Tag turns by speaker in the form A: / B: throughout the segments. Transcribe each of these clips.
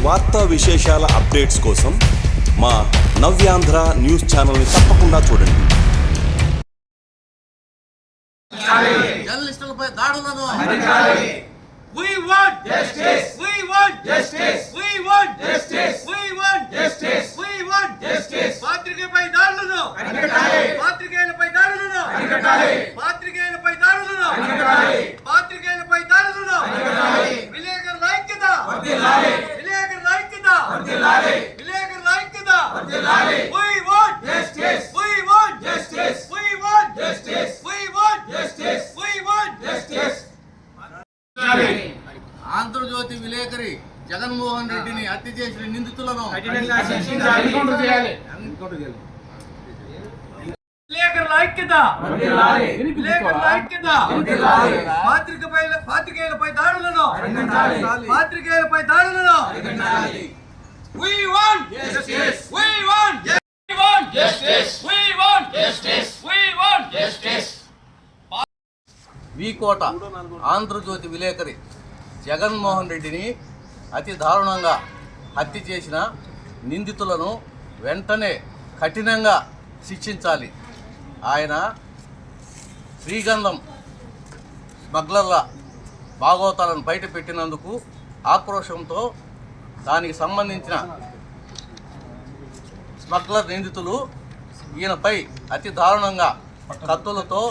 A: వార్తా విశేషాల అప్డేట్స్ కోసం మా నవ్యాంధ్ర న్యూస్ ఛానల్ని తప్పకుండా చూడండి.
B: జర్నలిస్టులపై దాడులను
C: We want justice. We want justice. We want justice. We want justice. We want justice. పాత్రికేయులపై దాడులను అరికట్టాలి. పాత్రికేయులపై దాడులను అరికట్టాలి. పాత్రికేయులపై దాడులను అరికట్టాలి. పాత్రికేయులపై దాడులను అరికట్టాలి. విలేకరుల ఐక్యత వర్ధిల్లాలి. విలేకరుల ఐక్యత వర్ధిల్లాలి. విలేకరుల ఐక్యత వర్ధిల్లాలి. We want justice. We want justice. We want justice. We want justice. We want justice.
B: Andhra Jyothi విలేకరి జగన్మోహన్ రెడ్డిని హత్య చేసిన నిందితులను
C: విలేకరుల ఐక్యత విలేకరుల ఐక్యత పాత్రికేయులపై దాడులను పాత్రికేయులపై దాడులను We want justice. We want justice. We want justice. We want justice.
B: V Kota Andhra Jyothi విలేకరి జగన్మోహన్ రెడ్డిని అతి దారుణంగా హత్య చేసిన నిందితులను వెంటనే కఠినంగా శిక్షించాలి. ఆయన శ్రీగంధం స్మగ్లర్ల భాగవతాలను బయట పెట్టినందుకు ఆక్రోశంతో దానికి సంబంధించిన స్మగ్లర్ నిందితులు ఈయనపై అతి దారుణంగా కత్తులతో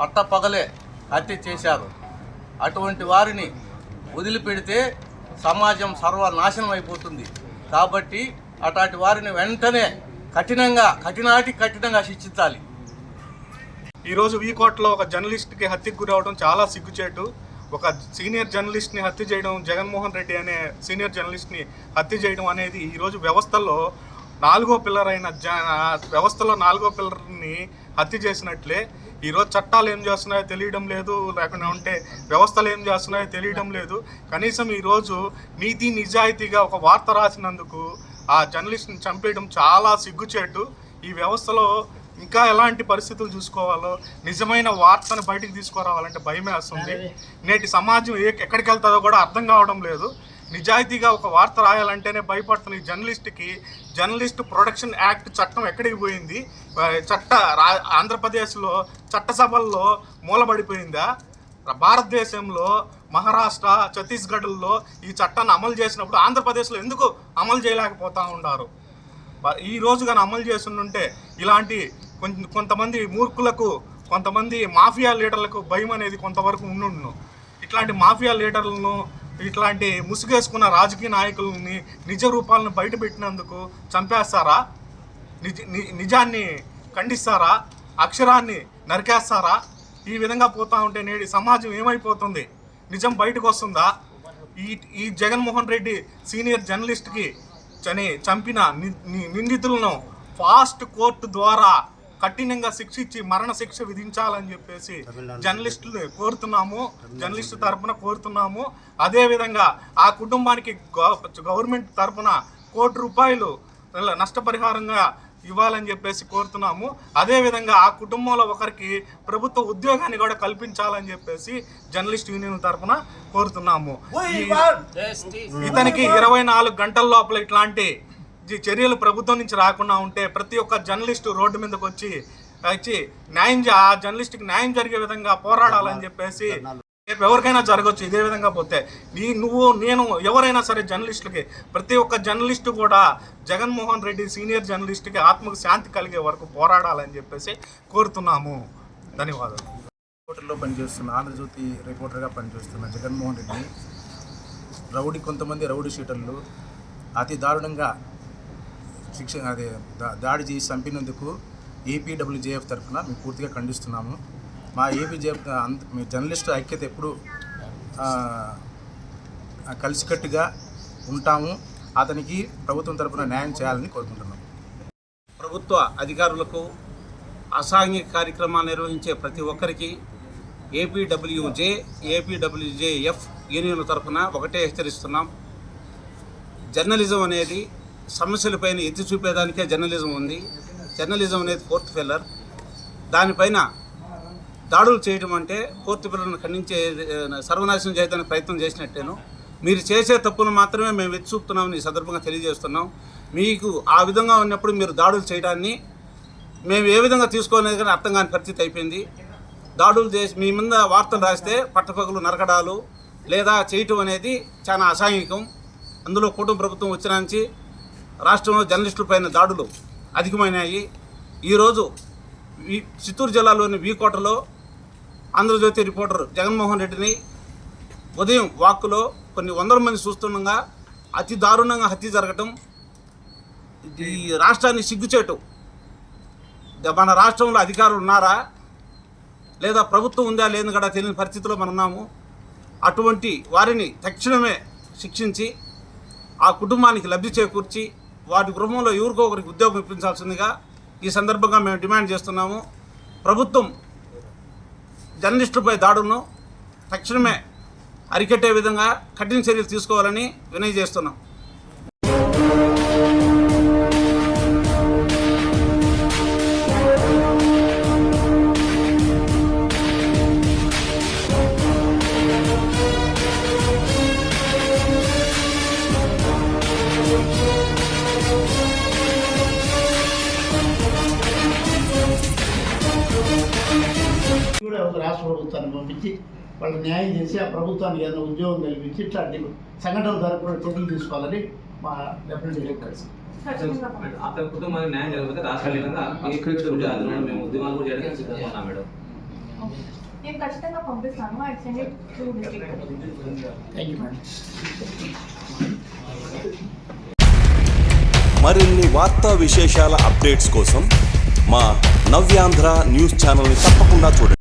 B: పట్టపగలే హత్య చేశారు. అటువంటి వారిని వదిలిపెడితే సమాజం సర్వనాశనం అయిపోతుంది. కాబట్టి అటువంటి వారిని వెంటనే కఠినంగా శిక్షించాలి.
D: ఈరోజు వీకోటలో ఒక జర్నలిస్ట్కి హత్యకు గురవడం చాలా సిగ్గుచేటు. ఒక సీనియర్ జర్నలిస్ట్ని హత్య చేయడం, జగన్మోహన్ రెడ్డి అనే సీనియర్ జర్నలిస్ట్ని హత్య చేయడం అనేది ఈరోజు వ్యవస్థలో నాలుగో పిల్లర్ని హత్య చేసినట్లే. ఈరోజు చట్టాలు ఏం చేస్తున్నాయో తెలియడం లేదు, లేకుండా ఉంటే వ్యవస్థలు ఏం చేస్తున్నాయో తెలియడం లేదు. కనీసం ఈరోజు నీతి నిజాయితీగా ఒక వార్త రాసినందుకు ఆ జర్నలిస్ట్ని చంపేయడం చాలా సిగ్గుచేటు. ఈ వ్యవస్థలో ఇంకా ఎలాంటి పరిస్థితులు చూసుకోవాలో, నిజమైన వార్తను బయటికి తీసుకురావాలంటే భయమే వస్తుంది. నేటి సమాజం ఎక్కడికి వెళ్తుందో కూడా అర్థం కావడం లేదు. నిజాయితీగా ఒక వార్త రాయాలంటేనే భయపడుతున్న ఈ జర్నలిస్ట్ ప్రొడక్షన్ యాక్ట్ చట్టం ఎక్కడికి పోయింది? ఆంధ్రప్రదేశ్లో చట్టసభల్లో మూలబడిపోయిందా? భారతదేశంలో మహారాష్ట్ర, ఛత్తీస్గఢ్లో ఈ చట్టాన్ని అమలు చేసినప్పుడు ఆంధ్రప్రదేశ్లో ఎందుకు అమలు చేయలేకపోతూ ఉన్నారు? ఈ రోజు కానీ అమలు చేస్తుంటే ఇలాంటి కొంతమంది మూర్ఖులకు, కొంతమంది మాఫియా లీడర్లకు భయం అనేది కొంతవరకు ఉండును. ఇట్లాంటి మాఫియా లీడర్లను, ఇట్లాంటి ముసుగేసుకున్న రాజకీయ నాయకులని నిజ రూపాలను బయటపెట్టినందుకు చంపేస్తారా? నిజాన్ని ఖండిస్తారా? అక్షరాన్ని నరికేస్తారా? ఈ విధంగా పోతూ ఉంటే నేటి సమాజం ఏమైపోతుంది? నిజం బయటకు వస్తుందా? ఈ జగన్మోహన్ రెడ్డి సీనియర్ జర్నలిస్ట్కి చంపిన నిందితులను ఫాస్ట్ కోర్టు ద్వారా కఠినంగా శిక్షించి మరణ శిక్ష విధించాలని చెప్పేసి జర్నలిస్టులు కోరుతున్నాము, జర్నలిస్టు తరఫున కోరుతున్నాము. అదేవిధంగా ఆ కుటుంబానికి గవర్నమెంట్ తరఫున ₹1 నష్టపరిహారంగా ఇవ్వాలని చెప్పేసి కోరుతున్నాము. అదేవిధంగా ఆ కుటుంబంలో ఒకరికి ప్రభుత్వ ఉద్యోగాన్ని కూడా కల్పించాలని చెప్పేసి జర్నలిస్ట్ యూనియన్ తరఫున కోరుతున్నాము. ఇతనికి 24 గంటల లోపల ఇట్లాంటి చర్యలు ప్రభుత్వం నుంచి రాకుండా ఉంటే ప్రతి ఒక్క జర్నలిస్టు రోడ్డు మీదకి వచ్చి ఆ జర్నలిస్ట్కి న్యాయం జరిగే విధంగా పోరాడాలని చెప్పేసి ఎవరికైనా జరగవచ్చు. ఇదే విధంగా పోతే నేను ఎవరైనా సరే జర్నలిస్టులకి, ప్రతి ఒక్క జర్నలిస్టు కూడా జగన్మోహన్ రెడ్డి సీనియర్ జర్నలిస్ట్కి ఆత్మకు శాంతి కలిగే వరకు పోరాడాలని చెప్పేసి కోరుతున్నాము. ధన్యవాదాలు.
E: రిపోర్టర్లో పనిచేస్తున్న, ఆంధ్రజ్యోతి రిపోర్టర్గా పనిచేస్తున్న జగన్మోహన్ రెడ్డి కొంతమంది రౌడీ షీటర్లు అతి దారుణంగా దాడి చేసి చంపినందుకు ఏపీడబ్ల్యూజేఎఫ్ తరఫున మేము పూర్తిగా ఖండిస్తున్నాము. మా ఏపీజేఎఫ్ జర్నలిస్టు ఐక్యత ఎప్పుడు కలిసికట్టుగా ఉంటాము. అతనికి ప్రభుత్వం తరఫున న్యాయం చేయాలని కోరుకుంటున్నాము.
F: ప్రభుత్వ అధికారులకు, అసాంఘిక కార్యక్రమాలు నిర్వహించే ప్రతి ఒక్కరికి ఏపీడబ్ల్యూజేఎఫ్ యూనియన్ల తరఫున ఒకటే హెచ్చరిస్తున్నాం. జర్నలిజం అనేది సమస్యలపైన ఎత్తి చూపేదానికే జర్నలిజం ఉంది. జర్నలిజం అనేది 4th పిల్లర్. దానిపైన దాడులు చేయడం అంటే 4th పిల్లర్ను ఖండించే, సర్వనాశనం చేయడానికి ప్రయత్నం చేసినట్టేను. మీరు చేసే తప్పును మాత్రమే మేము ఎత్తి చూపుతున్నామని ఈ సందర్భంగా తెలియజేస్తున్నాం. మీకు ఆ విధంగా ఉన్నప్పుడు మీరు దాడులు చేయడాన్ని మేము ఏ విధంగా తీసుకోలేదు కానీ అర్థం కాని పరిస్థితి అయిపోయింది. దాడులు చేసి మీ మీద వార్తలు రాస్తే పట్టపగలు నరకడాలు లేదా చేయటం అనేది చాలా అసాంఘికం. అందులో కుటుంబ ప్రభుత్వం వచ్చిన నుంచి రాష్ట్రంలో జర్నలిస్టులపైన దాడులు అధికమైనాయి. ఈరోజు చిత్తూరు జిల్లాలోని వీకోటలో ఆంధ్రజ్యోతి రిపోర్టర్ జగన్మోహన్ రెడ్డిని ఉదయం వాక్కులో కొన్ని వందల మంది చూస్తుండగా అతి దారుణంగా హత్య జరగటం ఈ రాష్ట్రాన్ని సిగ్గుచేటు. మన రాష్ట్రంలో అధికారులు ఉన్నారా లేదా ప్రభుత్వం ఉందా లేదని కూడా తెలియని పరిస్థితిలో మనం ఉన్నాము. అటువంటి వారిని తక్షణమే శిక్షించి ఆ కుటుంబానికి లబ్ధి చేకూర్చి వాటి గృహంలో ఎవరికో ఒకరికి ఉద్యోగం ఇప్పించాల్సిందిగా ఈ సందర్భంగా మేము డిమాండ్ చేస్తున్నాము. ప్రభుత్వం జర్నలిస్టులపై దాడులను తక్షణమే అరికట్టే విధంగా కఠిన చర్యలు తీసుకోవాలని వినతి చేస్తున్నాం.
G: కూడా ఒక రాష్ట్ర ప్రభుత్వాన్ని పంపించి వాళ్ళు న్యాయం చేసి ఆ ప్రభుత్వానికి ఏదైనా ఉద్యోగం కల్పించి ఇట్లాంటి సంఘటనల ద్వారా కూడా చర్యలు తీసుకోవాలని మా డెఫినెట్ డైరెక్టర్స్.
H: అతని కుటుంబానికి న్యాయం జరగకపోతే రాష్ట్ర వ్యాప్తంగా మేము ఉద్యమాలు కూడా చేయడానికి సిద్ధంగా ఉన్నాం మేడం.
I: నేను ఖచ్చితంగా పంపిస్తాను. I send it to district.
G: Thank you madam.
A: మరిన్ని వార్తా విశేషాల అప్డేట్స్ కోసం మా నవ్యాంధ్ర న్యూస్ ఛానల్ని తప్పకుండా చూడండి.